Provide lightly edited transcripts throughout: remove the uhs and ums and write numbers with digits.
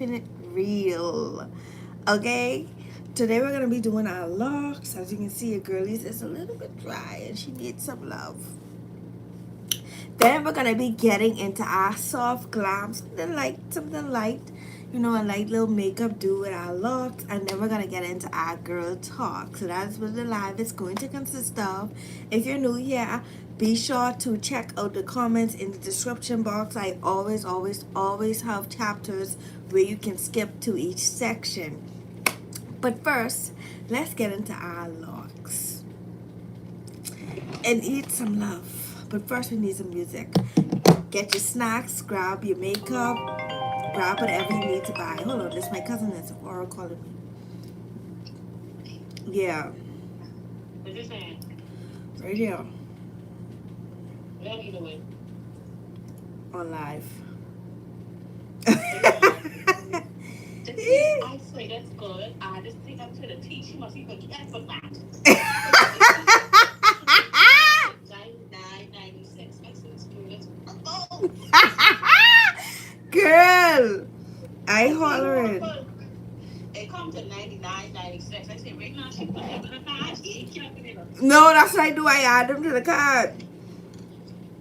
It real. Okay, today we're gonna be doing our locks. As you can see, your girlies is a little bit dry and she needs some love. Then we're gonna be getting into our soft glam, something light, a light little makeup do with our locks. And then we're gonna get into our girl talk. So that's what the live is going to consist of. If you're new here, be sure to check out the comments in the description box. I always have chapters where you can skip to each section. But first, let's get into our locks and eat some love. But first, we need some music. Get your snacks, grab your makeup, grab whatever you need to buy. Hold on, this my cousin in Sephora calling me. Yeah. What's this saying? Right here. What are you doing? On live. I say that's good. I just think I'm trying to teach. You must be good at for that. 99.96. Excellent students. Oh. Girl, I hollering. It comes to 99.96. I say right now she put them in a card. She ain't keeping it. No, that's what I do. I add them to the card.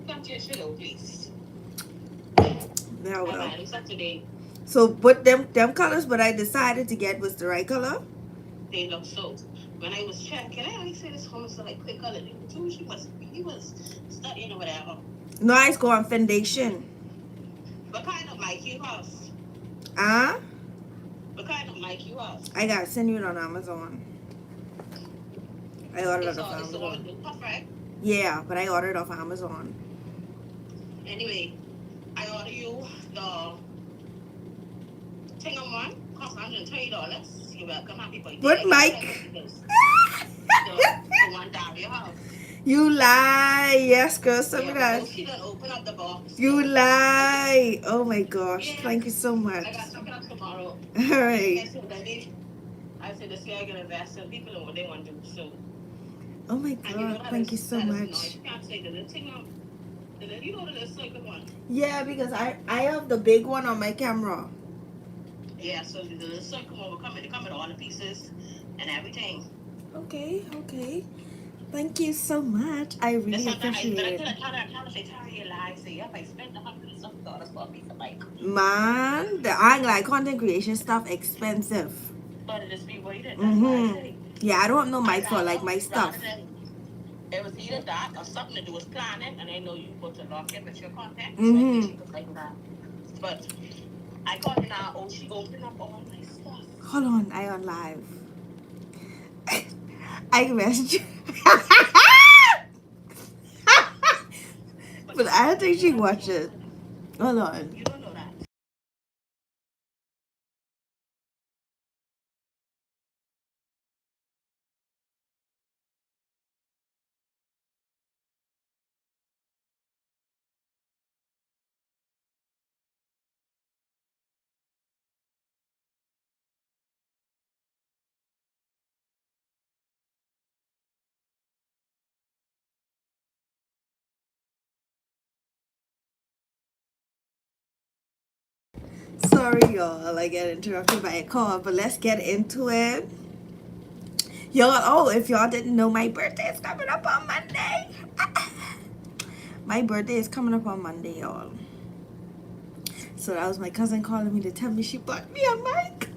Come to your shit, please. Now well. Saturday. So, but them colors, what I decided to get was the right color. They look so. When I was checking, I always say this home is like quick color. He was studying or whatever. No, I go on foundation. What kind of mic you have? What kind of mic you have? I gotta send you it on Amazon. I ordered it off Amazon. Amazon. It's puff, right? Yeah, but I ordered it off Amazon. Anyway, I order you the thing on one. Cost $120. You're welcome. Happy birthday. What mic? The one down your house. You lie. Yes, girl. Send me that. She done open up the box. You lie. Oh my gosh. Yeah. Thank you so much. I got something up tomorrow. All right. I said this year I'm gonna invest in people know what they want to do. So. Oh my God. Thank you so much. You can't say the little thing on. You know the little circle one. Yeah, because I have the big one on my camera. Yeah, so the little circle one will come in all the pieces and everything. Okay. Thank you so much. I really appreciate it. Man, the like content creation stuff expensive. But it is be weighted. Yeah, I don't have no mic for like my stuff. It was either that or something to do with planning, and I know you go to lock in with your contact. But I called her now. Oh, she opened up all my stuff. Hold on, I on live. I messaged you. But I don't think she watched it. Hold on. You don't know that. Sorry, y'all. I get interrupted by a call, but let's get into it. Y'all, if y'all didn't know, my birthday is coming up on Monday. My birthday is coming up on Monday, y'all. So that was my cousin calling me to tell me she bought me a mic.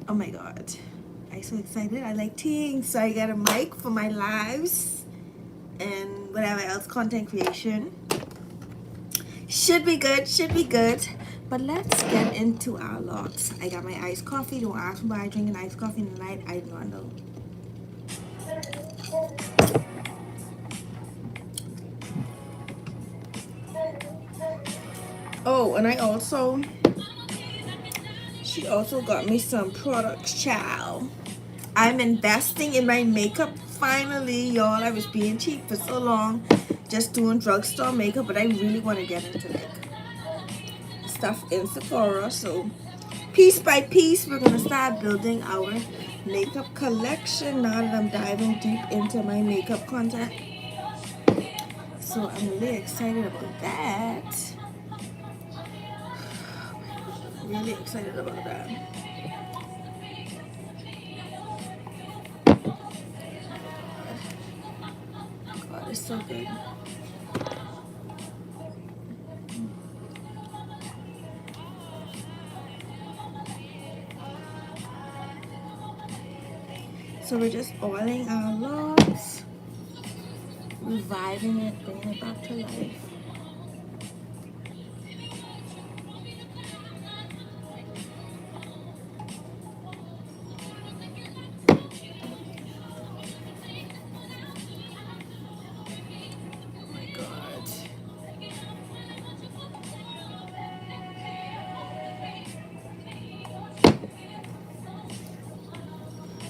Oh my God. I'm so excited. I like teeing. So I got a mic for my lives and whatever else, content creation. Should be good. But let's get into our locks. I got my iced coffee. Don't ask me why I drink an iced coffee in the night. I don't know. Oh, and she also got me some products, child. I'm investing in my makeup finally, y'all. I was being cheap for so long, just doing drugstore makeup, but I really want to get into like stuff in Sephora. So piece by piece, we're gonna start building our makeup collection now that I'm diving deep into my makeup content. So I'm really excited about that. Really excited about that. God, it's so good. So we're just oiling our locks, reviving it, bringing it back to life. Oh my God.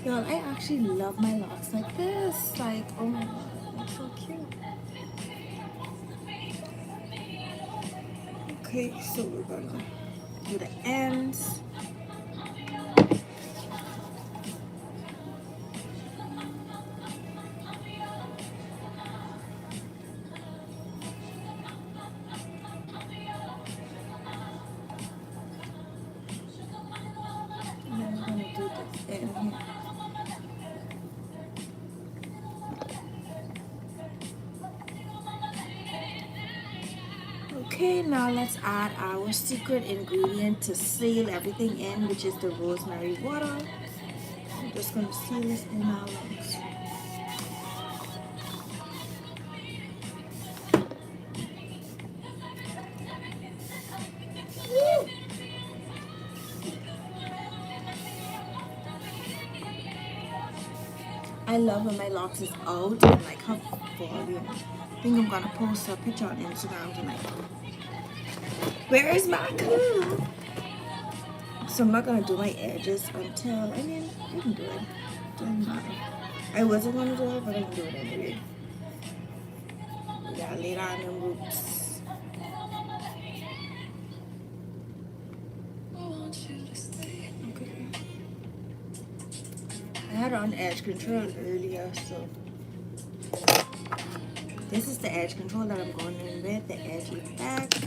Y'all, I actually love my locks like this. Like, oh my God, it's so cute. Okay, so we're gonna do the ends. And then we're gonna do this end here. Okay, now let's add our secret ingredient to seal everything in, which is the rosemary water. I'm just gonna seal this in our locks. Woo! I love when my locks is out and like her volume. I think I'm gonna post a picture on Instagram tonight. Where is my cool? So I'm not gonna do my edges until, I mean, I can do it. Doesn't matter. I wasn't gonna do it, but I can do it anyway. We gotta lay down them roots. Okay. I had on edge control earlier, so this is the edge control that I'm going in with, the edge effect.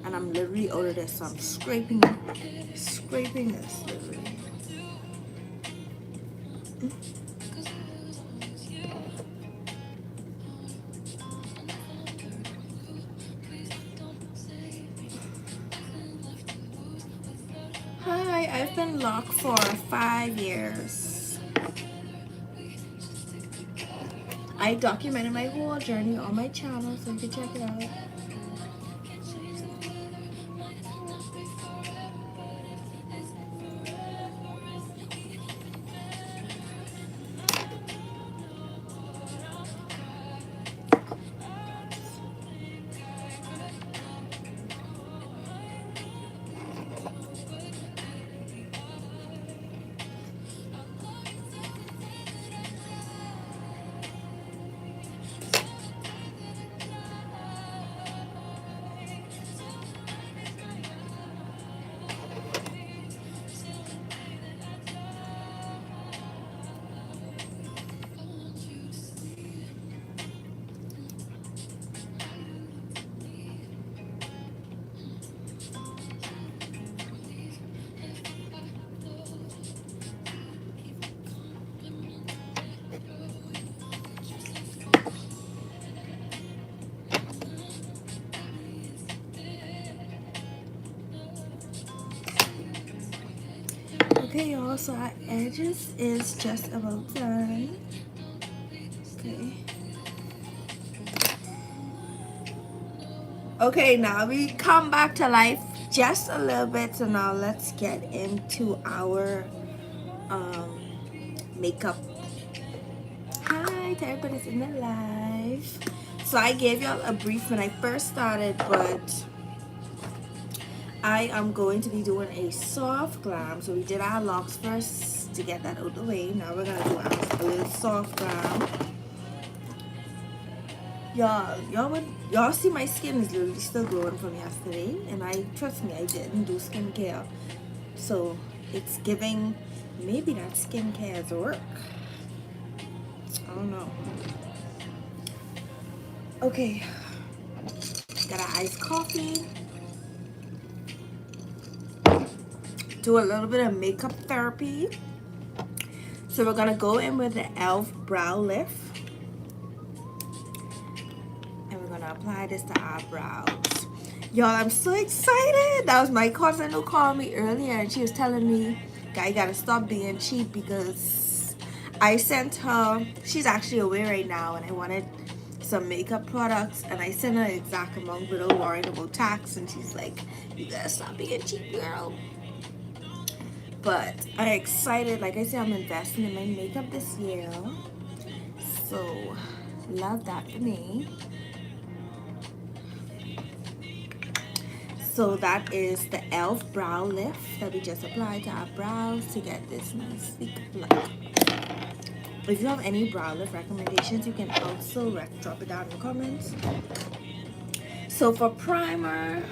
And I'm literally out of this, so I'm scraping this literally. Hi, I've been locked for 5 years. I documented my whole journey on my channel, so you can check it out. Okay, y'all, so our edges is just about done. Okay. Okay, now we come back to life just a little bit. So now let's get into our makeup. Hi to everybody that's in the live. So I gave y'all a brief when I first started, but I am going to be doing a soft glam. So we did our locks first to get that out of the way. Now we're gonna do a little soft glam. Y'all see my skin is literally still glowing from yesterday, and trust me, I didn't do skincare, so it's giving maybe that skincare is work. I don't know. Okay, got our iced coffee. do a little bit of makeup therapy. So we're gonna go in with the e.l.f. brow lift, and we're gonna apply this to our brows. Y'all, I'm so excited. That was my cousin who called me earlier, and she was telling me, "Guy, you gotta stop being cheap," because I sent her, she's actually away right now, and I wanted some makeup products, and I sent her the exact amount without worrying about tax, and she's like, "You gotta stop being cheap, girl." But I'm excited. Like I said, I'm investing in my makeup this year, so love that for me. So that is the e.l.f. brow lift that we just applied to our brows to get this nice sleek look. If you have any brow lift recommendations, you can also drop it down in the comments. So for primer,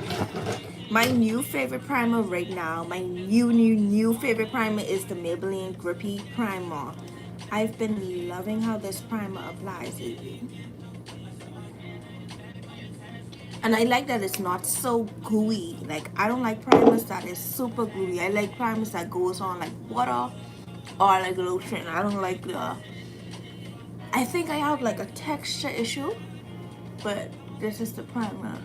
my new favorite primer right now, my new favorite primer is the Maybelline Grippy Primer. I've been loving how this primer applies lately. And I like that it's not so gooey. Like, I don't like primers that is super gooey. I like primers that goes on like water or like lotion. I don't like the... I think I have like a texture issue, but this is the primer.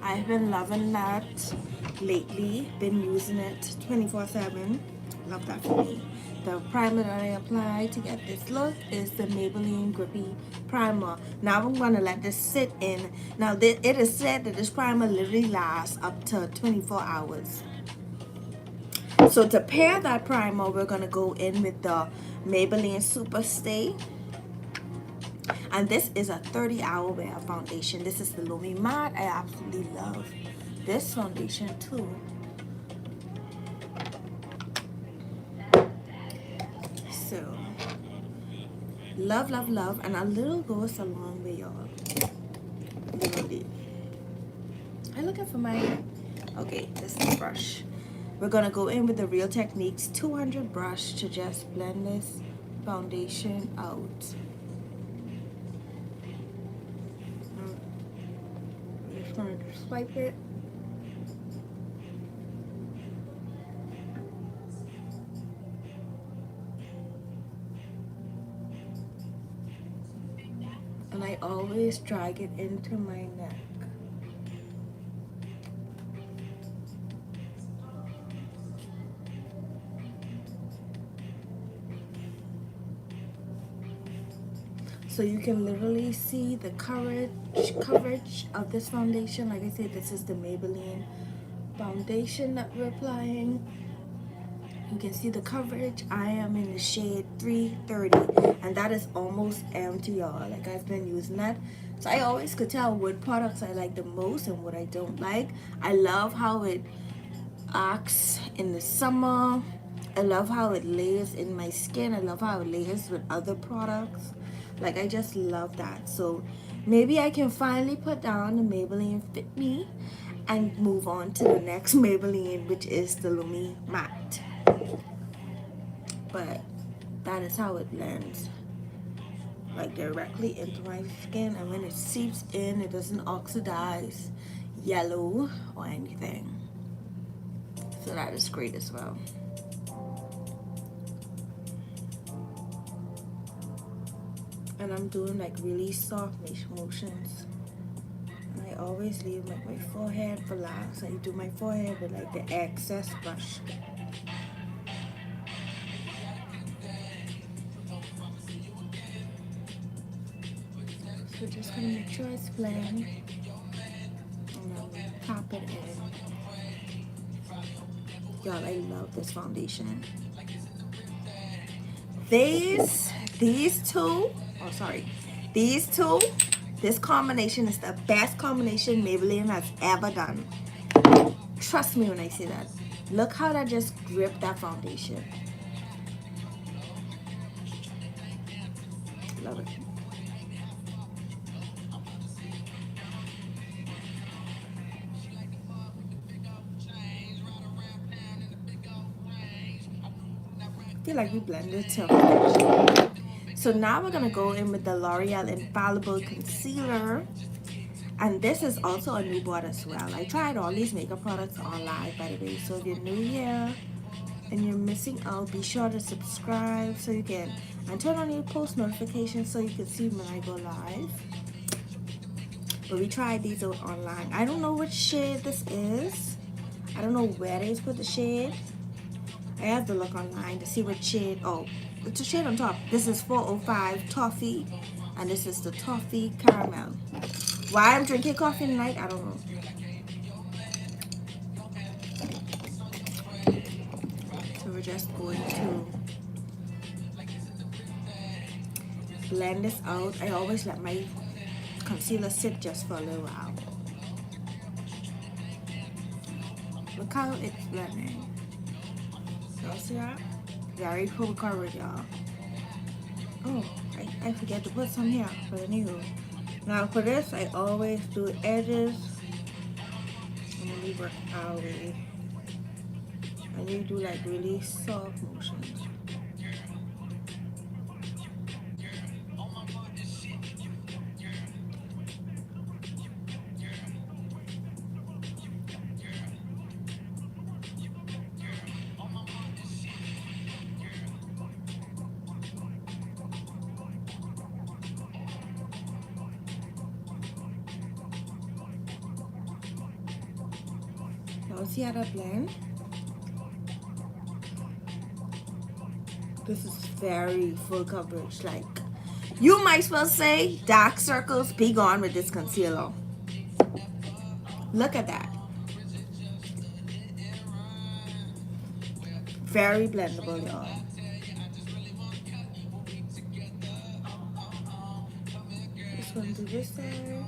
I've been loving that lately. Been using it 24/7. Love that for me. The primer that I applied to get this look is the Maybelline Grippy Primer. Now I'm going to let this sit in. Now it is said that this primer literally lasts up to 24 hours. So to pair that primer, we're going to go in with the Maybelline Super Stay. And this is a 30-hour wear foundation. This is the Lumi Matte. I absolutely love this foundation too. So, love, love, love. And a little goes a long way, y'all. Literally. I'm looking for my... Okay, this is the brush. We're going to go in with the Real Techniques 200 brush to just blend this foundation out. I'm just going to swipe it. And I always drag it into my neck. So you can literally see the coverage of this foundation. Like I said, this is the Maybelline foundation that we're applying. You can see the coverage. I am in the shade 330, and that is almost empty, y'all. Like, I've been using that, so I always could tell what products I like the most and what I don't like. I love how it acts in the summer. I love how it layers in my skin. I love how it layers with other products. Like, I just love that. So maybe I can finally put down the Maybelline Fit Me and move on to the next Maybelline, which is the Lumi Matte. But that is how it blends, like directly into my skin, and when it seeps in, it doesn't oxidize, yellow, or anything. So that is great as well. And I'm doing like really soft motions. And I always leave like my forehead for last. I do my forehead with like the excess brush. So just gonna make sure it's blend, and then pop it in. Y'all, I love this foundation. These two, oh sorry, these two, this combination is the best combination Maybelline has ever done. Trust me when I say that. Look how that just gripped that foundation. Love it. I feel like we blended so much. So now we're gonna go in with the L'Oreal Infallible Concealer, And this is also a new board as well. I tried all these makeup products on live, by the way. So if you're new here and you're missing out, be sure to subscribe so you can, and turn on your post notifications so you can see when I go live. But we tried these out online. I don't know which shade this is. I don't know where they put the shade. I have to look online to see what shade. Oh, it's a shade on top. This is 405 Toffee, and this is the Toffee Caramel. Why I'm drinking coffee tonight, I don't know. So we're just going to blend this out. I always let my concealer sit just for a little while. Look how it's blending. Y'all see that? Very full coverage, y'all. Oh, I forget to put some here for the new. Now for this, I always do edges. And then we work our way. And you do like really soft motions. Now see how that blend? This is very full coverage. Like, you might as well say dark circles be gone with this concealer. Look at that. Very blendable, y'all. This one do this side.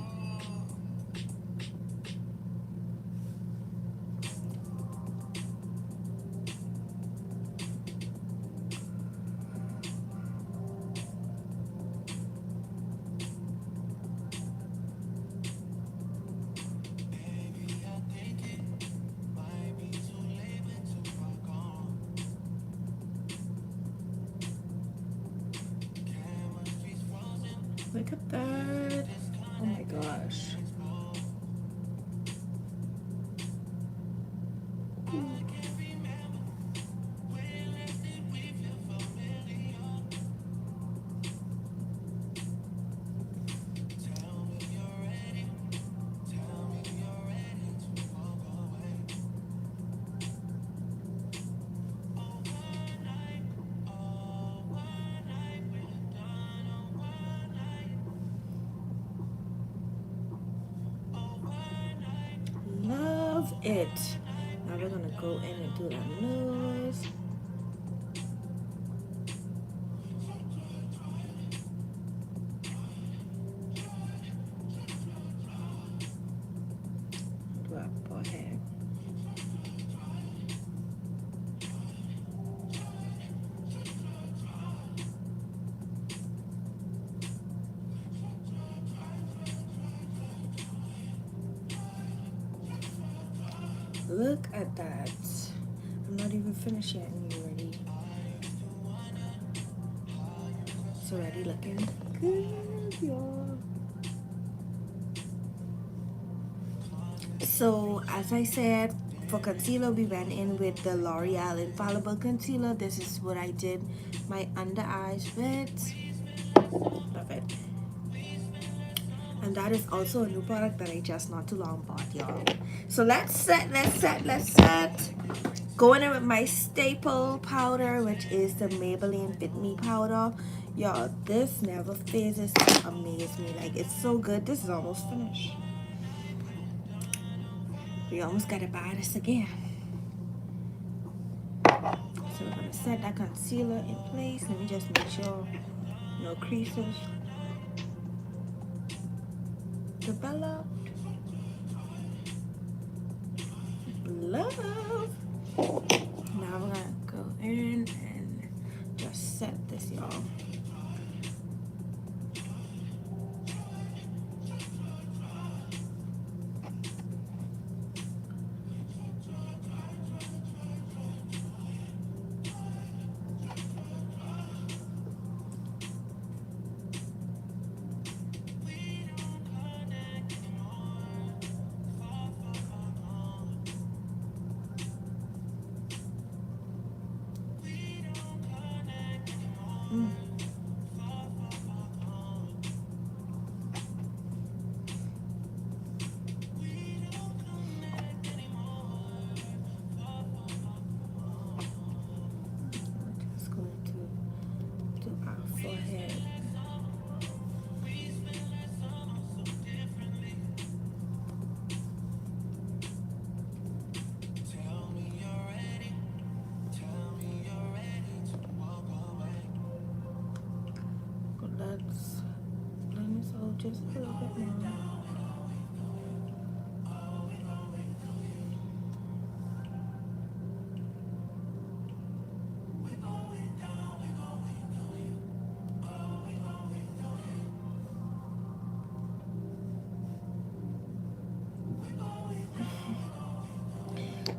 Look at that. Oh my gosh. Love it. Now we're gonna go in and do that nose. Do our forehead. Look at that. I'm not even finished yet and you're already. It's already looking good, y'all. So as I said, for concealer we went in with the L'Oreal Infallible Concealer. This is what I did my under eyes with. Love it. And that is also a new product that I just not too long bought, y'all. So let's set. Going in with my staple powder, which is the Maybelline Fit Me powder. Y'all, this never phases to amaze me. Like, it's so good. This is almost finished. We almost gotta buy this again. So we're gonna set that concealer in place. Let me just make sure no creases develop. Love. Now we're gonna go in and just set this, y'all. just a little bit more.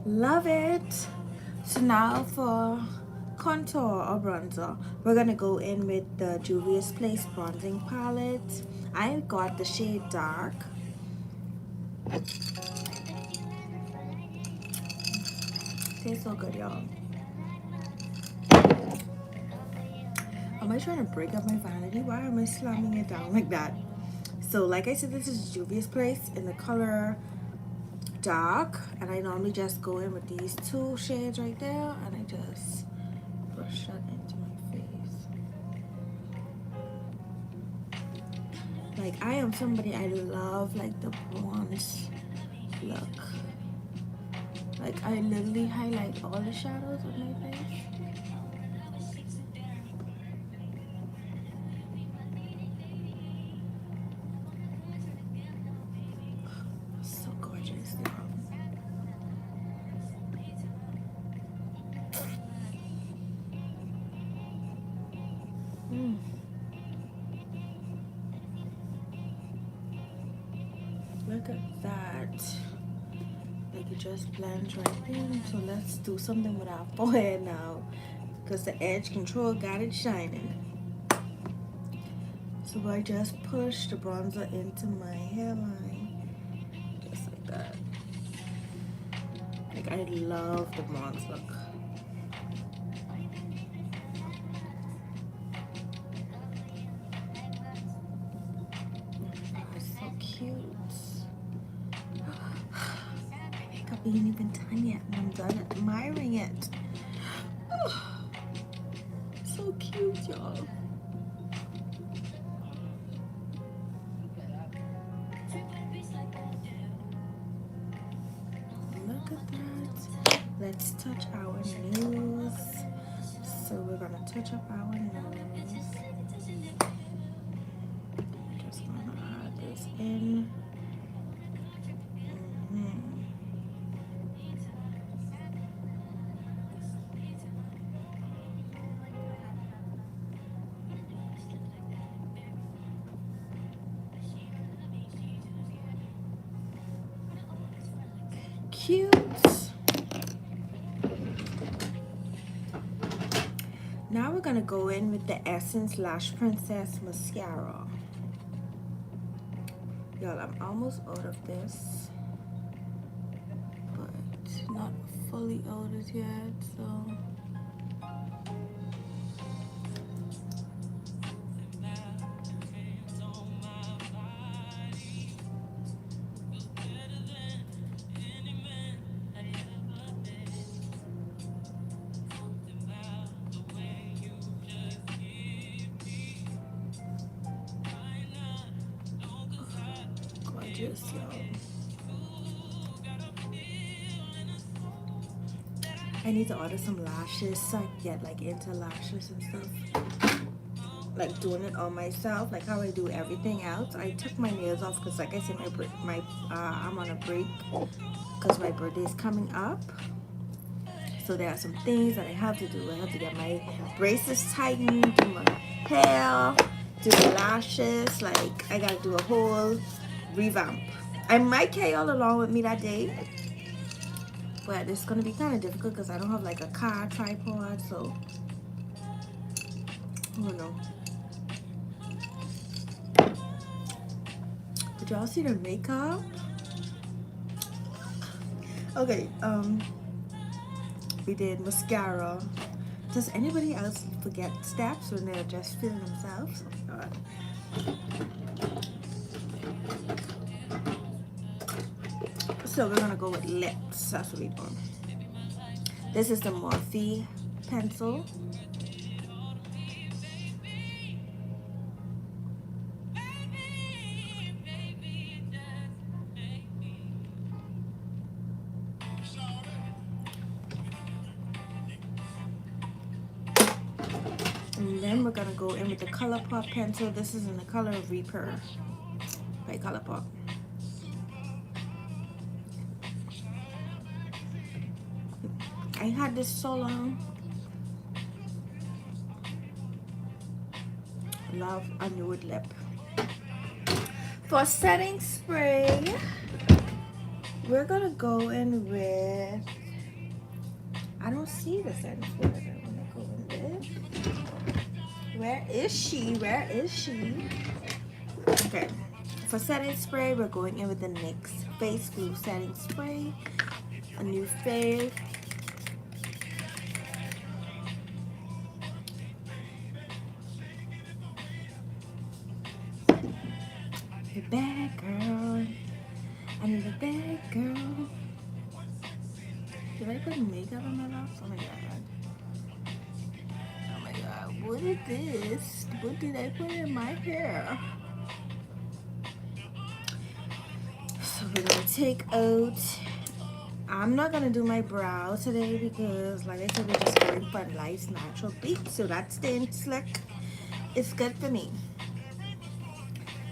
Love it. So now for contour or bronzer, we're gonna go in with the Juvia's Place bronzing palette. I got the shade dark. Tastes so good, y'all. Am I trying to break up my vanity? Why am I slamming it down like that? So like I said, this is Juvia's Place in the color dark, and I normally just go in with these two shades right there, and I just brush that into my face. Like, I am somebody, I love like the bronze look. Like, I literally highlight all the shadows of my face. So gorgeous, y'all. Look at that. Like, it just blends right in. So let's do something with our forehead now, because the edge control got it shining. So I just push the bronzer into my hairline, just like that. Like, I love the bronze look. It's so cute. My makeup ain't even done yet, and I'm done admiring it. So cute, y'all. Look at that. Let's touch our nose. So we're gonna touch up our nose. Just gonna add this in. Cute. Now we're gonna go in with the Essence Lash Princess mascara. Y'all, I'm almost out of this, but not fully out of it yet, so. Gorgeous, y'all. I need to order some lashes so I can get like into lashes and stuff. Like doing it on myself, like how I do everything else. I took my nails off because, like I said, I'm on a break because my birthday is coming up. So there are some things that I have to do. I have to get my braces tightened, do my hair, do the lashes. Like, I gotta do a whole revamp. I might carry y'all along with me that day, but it's gonna be kind of difficult because I don't have like a car tripod, so I don't know. Did y'all see the makeup? Okay, we did mascara. Does anybody else forget steps when they're just feeling themselves? Oh my God. So we're gonna go with lips. That's what we're doing. This is the Morphe pencil. And then we're gonna go in with the ColourPop pencil. This is in the color Reaper. by Colourpop. I had this so long. Love a nude lip. For setting spray, we're gonna go in with, I don't see the setting spray that I wanna go in with. Where is she? Where is she? Okay. For setting spray, we're going in with the NYX Face Glue Setting Spray. A new fave. A bad girl. I need a bad girl. Did I put makeup on my lips? Oh my god. Oh my god. What is this? What did I put in my hair? So we're gonna take out. I'm not gonna do my brow today because, like I said, we're just going for a nice natural beat. So that's staying slick. It's good for me.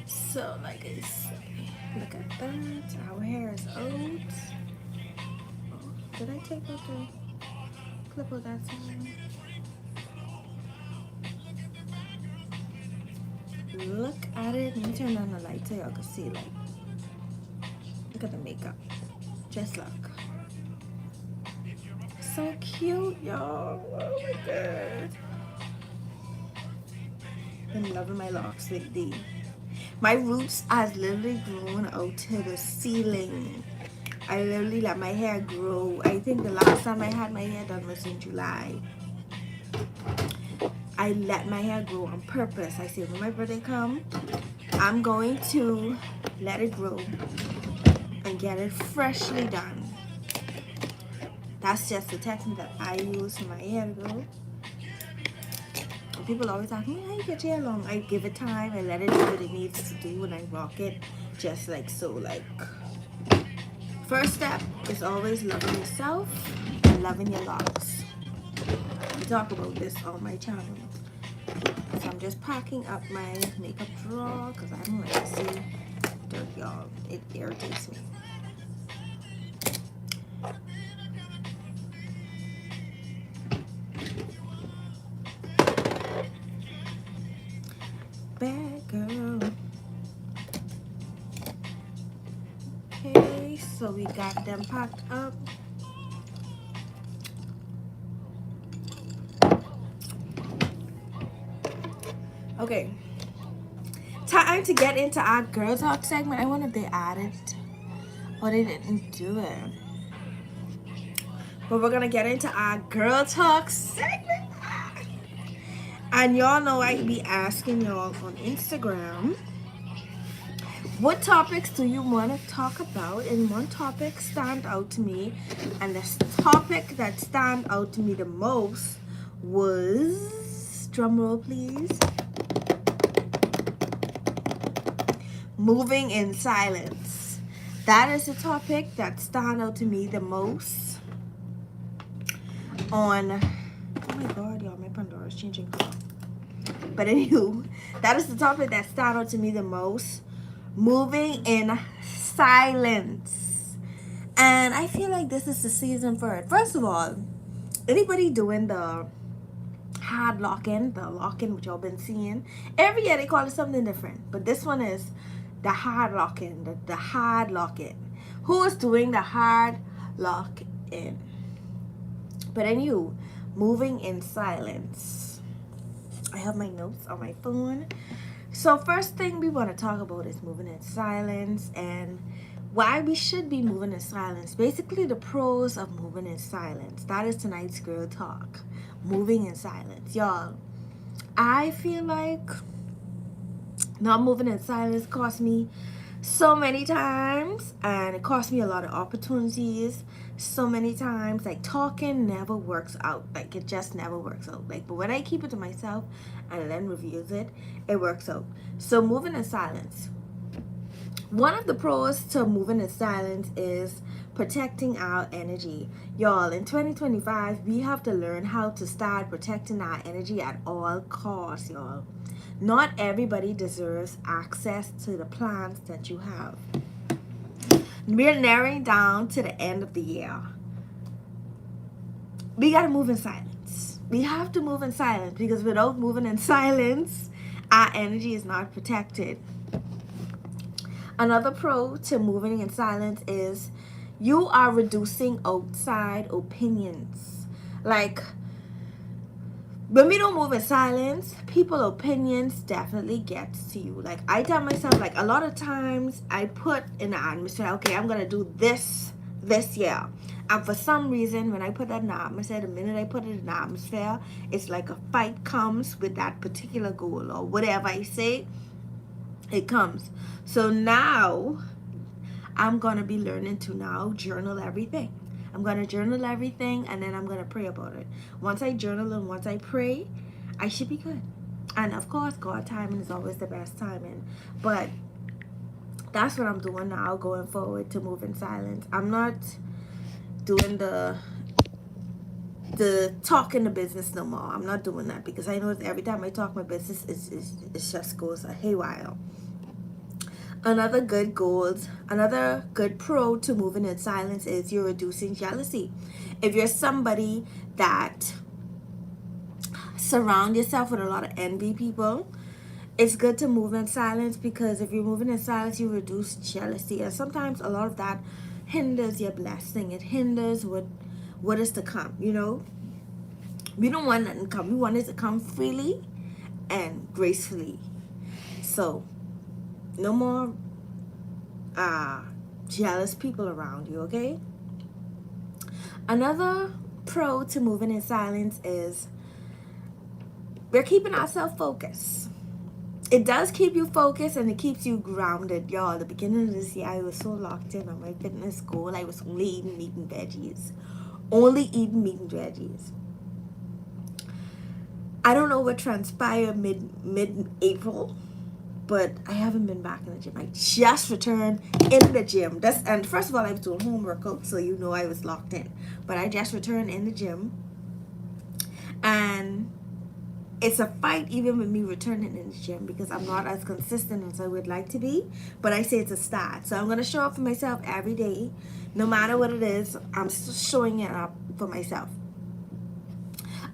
So, like I said, look at that. Our hair is out. Oh, did I take out the clip of that side? Look at it. Let me turn on the light so y'all can see. Like, look at the makeup. Just look. So cute, y'all. Oh my god. Been loving my locks lately. My roots has literally grown out to the ceiling. I literally let my hair grow. I think the last time I had my hair done was in July. I let my hair grow on purpose. I said when my birthday come, I'm going to let it grow and get it freshly done. That's just the technique that I use for my hair to grow. And people always ask me, how you get your hair long? I give it time and let it do what it needs to do and I rock it just like so. Like, first step is always loving yourself and loving your locks. We talk about this on my channel. So I'm just packing up my makeup drawer because I don't like to see dirt, y'all. It irritates me. Bad girl. Okay, so we got them packed up. Okay, time to get into our girl talk segment. I wonder if they added or they didn't do it. But we're gonna get into our girl talk segment. And y'all know I be asking y'all on Instagram, what topics do you want to talk about? And one topic stand out to me, and the topic that stand out to me the most was, drum roll please, moving in silence. That is the topic that stand out to me the most on, oh my god y'all, my Pandora is changing color. But anywho, that is the topic that stand out to me the most, moving in silence. And I feel like this is the season for it. First of all, anybody doing the hard lock-in, the lock-in which y'all been seeing, every year they call it something different, but this one is the hard lock-in, the hard lock-in. Who is doing the hard lock-in? But anywho, moving in silence. I have my notes on my phone. So first thing we want to talk about is moving in silence and why we should be moving in silence. Basically the pros of moving in silence. That is tonight's girl talk. Moving in silence. Y'all, I feel like not moving in silence cost me so many times, and it cost me a lot of opportunities so many times. Like, talking never works out. Like, it just never works out. Like, but when I keep it to myself and then reviews it, it works out. So moving in silence, one of the pros to moving in silence is protecting our energy. Y'all, in 2025 we have to learn how to start protecting our energy at all costs, y'all. Not everybody deserves access to the plans that you have. We're narrowing down to the end of the year. We got to move in silence. We have to move in silence, because without moving in silence, our energy is not protected. Another pro to moving in silence is you are reducing outside opinions. Like, when we don't move in silence, people's opinions definitely get to you. Like, I tell myself, like, a lot of times I put in the atmosphere, okay, I'm gonna do this year. And for some reason, when I put that in the atmosphere, the minute I put it in the atmosphere, it's like a fight comes with that particular goal, or whatever I say, it comes. So now I'm gonna be learning to now journal everything. I'm gonna journal everything, and then I'm gonna pray about it. Once I journal and once I pray, I should be good. And of course, God timing is always the best timing. But that's what I'm doing now, going forward, to move in silence. I'm not doing the talking the business no more. I'm not doing that, because I know that every time I talk my business, it just goes haywire. Another good pro to moving in silence is you're reducing jealousy. If you're somebody that surround yourself with a lot of envy people, it's good to move in silence, because if you're moving in silence, you reduce jealousy. And sometimes a lot of that hinders your blessing. It hinders what is to come, you know. We don't want nothing to come. We want it to come freely and gracefully. So no more jealous people around you, okay? Another pro to moving in silence is we're keeping ourselves focused. It does keep you focused, and it keeps you grounded. Y'all, the beginning of this year, I was so locked in on my fitness goal. I was only eating meat and veggies. Only eating meat and veggies. I don't know what transpired mid-April, but I haven't been back in the gym. I just returned in the gym. And first of all, I was doing home workout, so you know I was locked in. But I just returned in the gym, and it's a fight even with me returning in the gym, because I'm not as consistent as I would like to be. But I say it's a start. So I'm going to show up for myself every day. No matter what it is, I'm still showing it up for myself.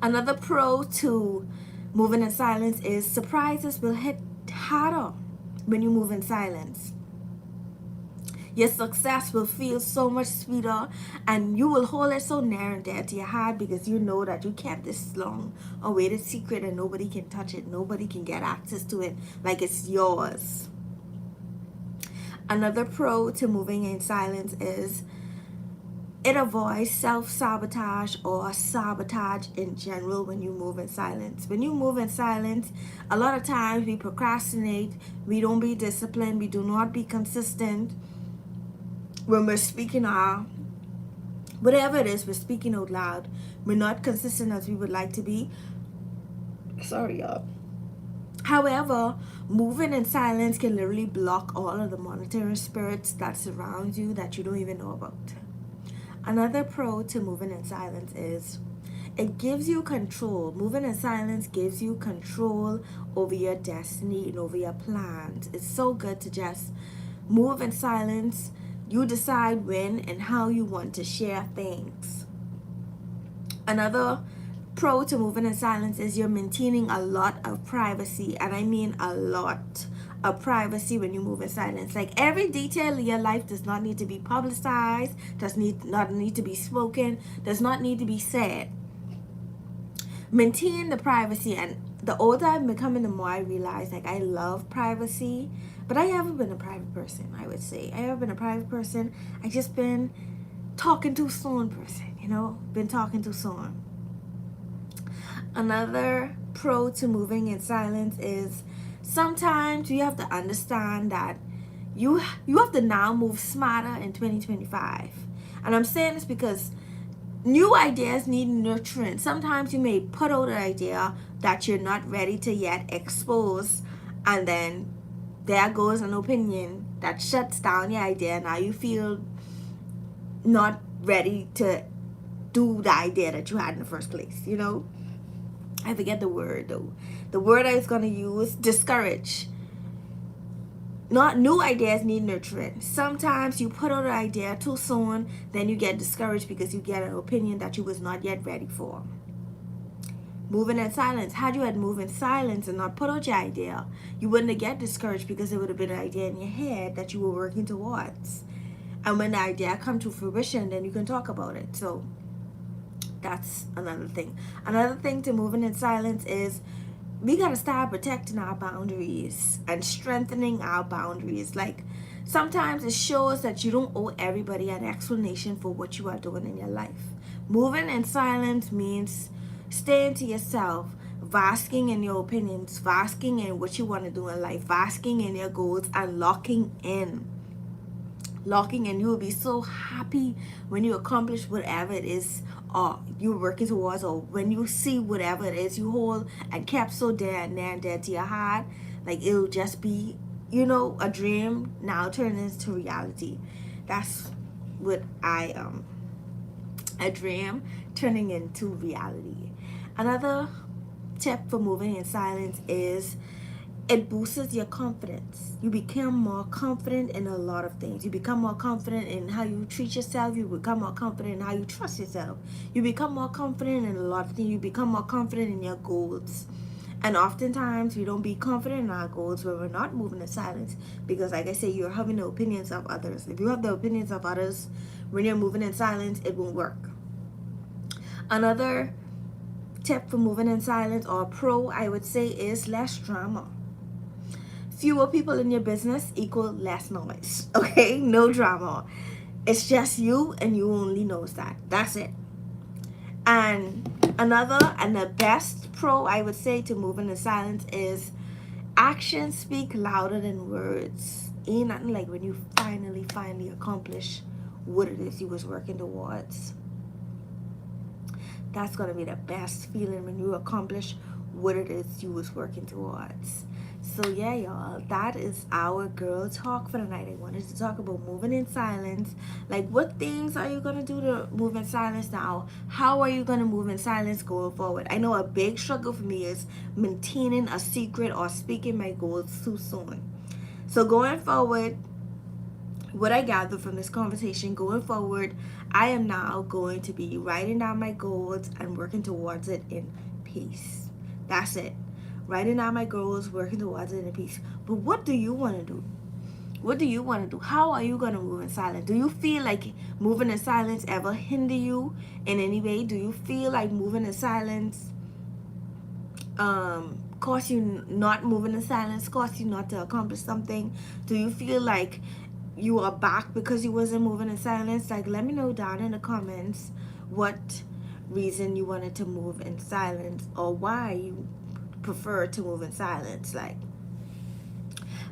Another pro to moving in silence is surprises will hit harder when you move in silence. Your success will feel so much sweeter, and you will hold it so near and dear to your heart, because you know that you kept this long awaited secret, and nobody can touch it. Nobody can get access to it like it's yours. Another pro to moving in silence is it avoids self-sabotage or sabotage in general when you move in silence. When you move in silence, a lot of times we procrastinate, we don't be disciplined, we do not be consistent. When we're speaking whatever it is, we're speaking out loud, we're not consistent as we would like to be. Sorry, y'all. However, moving in silence can literally block all of the monitoring spirits that surround you that you don't even know about. Another pro to moving in silence is it gives you control. Moving in silence gives you control over your destiny and over your plans. It's so good to just move in silence. You decide when and how you want to share things. Another pro to moving in silence is you're maintaining a lot of privacy, and I mean a lot of privacy when you move in silence. Like, every detail of your life does not need to be publicized, does not need to be spoken, does not need to be said. Maintain the privacy, and the older I'm becoming, the more I realize, like, I love privacy, but I haven't been a private person. I would say I haven't been a private person. I just been talking too soon person, you know, been talking too soon. Another pro to moving in silence is sometimes you have to understand that you have to now move smarter in 2025. And I'm saying this because new ideas need nurturing. Sometimes you may put out an idea that you're not ready to yet expose, and then there goes an opinion that shuts down your idea. Now you feel not ready to do the idea that you had in the first place, you know? I forget the word though. The word I was gonna use, discourage. Not new ideas need nurturing. Sometimes you put out an idea too soon, then you get discouraged because you get an opinion that you was not yet ready for. Moving in silence. Had you had moved in silence and not put out your idea, you wouldn't have get discouraged because it would have been an idea in your head that you were working towards. And when the idea come to fruition, then you can talk about it. So that's another thing. Another thing to moving in silence is we gotta start protecting our boundaries and strengthening our boundaries. Like sometimes it shows that you don't owe everybody an explanation for what you are doing in your life. Moving in silence means staying to yourself, basking in your opinions, basking in what you want to do in life, basking in your goals, and locking in. You will be so happy when you accomplish whatever it is or you're working towards, or when you see whatever it is you hold and kept so dear and dear to your heart. Like it'll just be, a dream now turning into reality. That's what a dream turning into reality. Another tip for moving in silence is it boosts your confidence. You become more confident in a lot of things. You become more confident in how you treat yourself. You become more confident in how you trust yourself. You become more confident in a lot of things. You become more confident in your goals. And oftentimes we don't be confident in our goals when we're not moving in silence, because like I say, you're having the opinions of others. If you have the opinions of others when you're moving in silence, it won't work. Another tip for moving in silence, or pro I would say, is less drama. Fewer people in your business equal less noise. Okay, no drama. It's just you and you only knows that. That's it. And another and the best pro I would say to moving in silence is actions speak louder than words. Ain't nothing like when you finally accomplish what it is you was working towards. That's gonna be the best feeling when you accomplish what it is you was working towards. So yeah, y'all, that is our girl talk for the night. I wanted to talk about moving in silence. Like, what things are you gonna do to move in silence now? How are you gonna move in silence going forward? I know a big struggle for me is maintaining a secret or speaking my goals too soon. So going forward, what I gather from this conversation, going forward, I am now going to be writing down my goals and working towards it in peace. That's it. Writing down my goals, working towards it in peace. But what do you want to do? What do you want to do? How are you going to move in silence? Do you feel like moving in silence ever hinder you in any way? Do you feel like moving in silence cause you not moving in silence, cause you not to accomplish something? Do you feel like you are back because you wasn't moving in silence? Like, let me know down in the comments what reason you wanted to move in silence, or why you prefer to move in silence.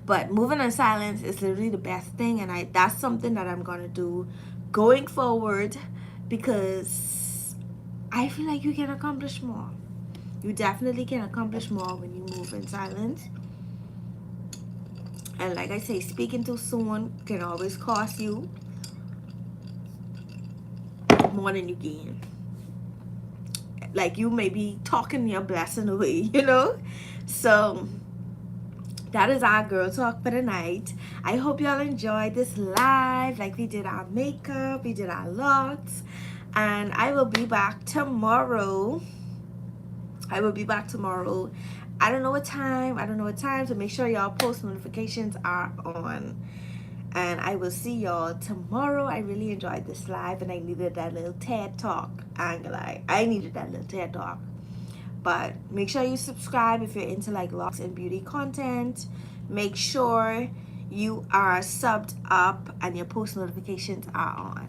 But moving in silence is literally the best thing, and that's something that I'm gonna do going forward, because I feel like you can accomplish more. You definitely can accomplish more when you move in silence. And like I say, speaking too soon can always cost you more than you gain. Like, you may be talking your blessing away, So that is our girl talk for the night. I hope y'all enjoyed this live. Like, we did our makeup, we did our locks, and I will be back tomorrow. I don't know what time, so make sure y'all post notifications are on. And I will see y'all tomorrow. I really enjoyed this live, and I needed that little TED talk. I needed that little TED talk. But make sure you subscribe if you're into like locks and beauty content. Make sure you are subbed up and your post notifications are on.